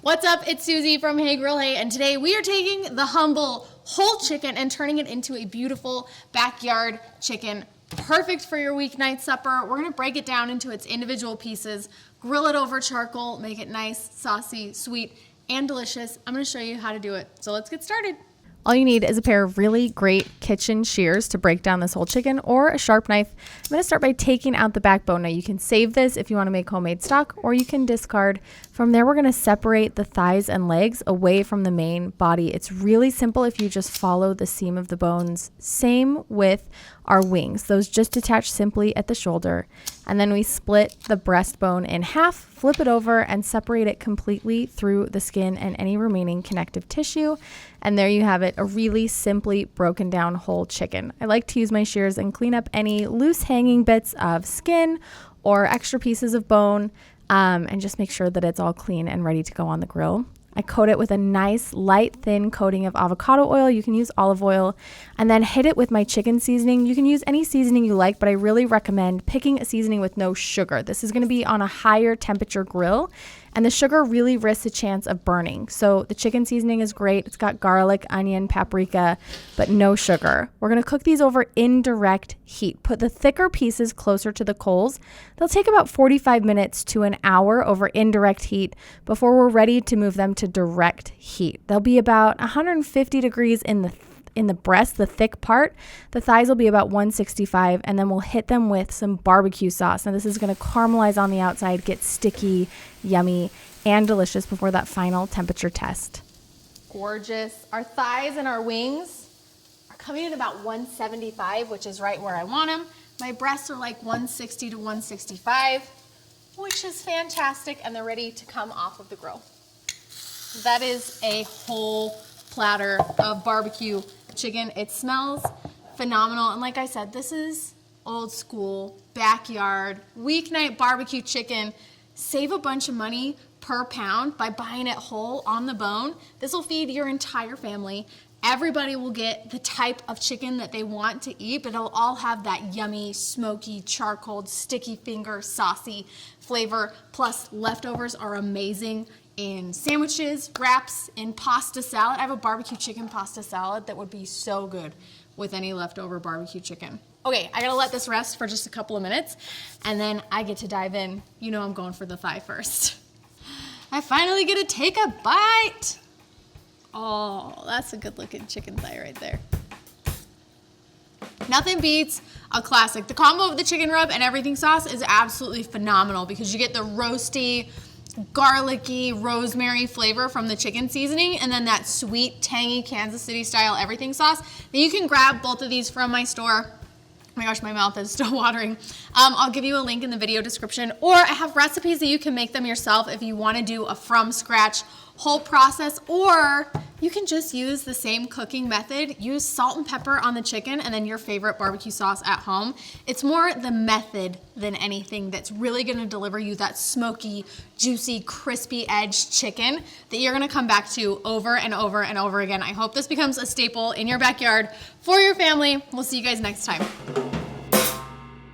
What's up? It's Susie from Hey Grill Hey, and today we are taking the humble whole chicken and turning it into a beautiful backyard chicken, perfect for your weeknight supper. We're gonna break it down into its individual pieces, grill it over charcoal, make it nice, saucy, sweet, and delicious. I'm gonna show you how to do it. So let's get started. All you need is a pair of really great kitchen shears to break down this whole chicken, or a sharp knife. I'm going to start by taking out the backbone. Now you can save this if you want to make homemade stock, or you can discard. From there, we're going to separate the thighs and legs away from the main body. It's really simple if you just follow the seam of the bones. Same with our wings. Those just attach simply at the shoulder. And then we split the breastbone in half, flip it over, and separate it completely through the skin and any remaining connective tissue. And there you have it, a really simply broken down whole chicken. I like to use my shears and clean up any loose hanging bits of skin or extra pieces of bone, and just make sure that it's all clean and ready to go on the grill. I coat it with a nice light thin coating of avocado oil. You can use olive oil, and then hit it with my chicken seasoning. You can use any seasoning you like, but I really recommend picking a seasoning with no sugar. This is going to be on a higher temperature grill, and the sugar really risks a chance of burning. So the chicken seasoning is great. It's got garlic, onion, paprika, but no sugar. We're going to cook these over indirect heat. Put the thicker pieces closer to the coals. They'll take about 45 minutes to an hour over indirect heat before we're ready to move them to direct heat. They'll be about 150 degrees in the breast, the thick part. The thighs will be about 165, and then we'll hit them with some barbecue sauce. Now this is going to caramelize on the outside, get sticky, yummy, and delicious before that final temperature test. Gorgeous. Our thighs and our wings are coming in about 175, which is right where I want them. My breasts are like 160 to 165, which is fantastic, and they're ready to come off of the grill. That is a whole platter of barbecue chicken. It smells phenomenal, and like I said, this is old school backyard weeknight barbecue chicken. Save a bunch of money per pound by buying it whole on the bone. This will feed your entire family. Everybody will get the type of chicken that they want to eat, but it'll all have that yummy, smoky, charcoal, sticky finger, saucy flavor. Plus, leftovers are amazing in sandwiches, wraps, in pasta salad. I have a barbecue chicken pasta salad that would be so good with any leftover barbecue chicken. Okay, I gotta let this rest for just a couple of minutes, and then I get to dive in. You know I'm going for the thigh first. I finally get to take a bite. Oh, that's a good looking chicken thigh right there. Nothing beats a classic. The combo of the chicken rub and everything sauce is absolutely phenomenal because you get the roasty, garlicky, rosemary flavor from the chicken seasoning, and then that sweet, tangy Kansas City style everything sauce. Then you can grab both of these from my store. Oh my gosh, my mouth is still watering. I'll give you a link in the video description, or I have recipes that you can make them yourself if you want to do a from scratch whole process, or you can just use the same cooking method. Use salt and pepper on the chicken and then your favorite barbecue sauce at home. It's more the method than anything that's really going to deliver you that smoky, juicy, crispy edge chicken that you're going to come back to over and over and over again. I hope this becomes a staple in your backyard for your family. We'll see you guys next time.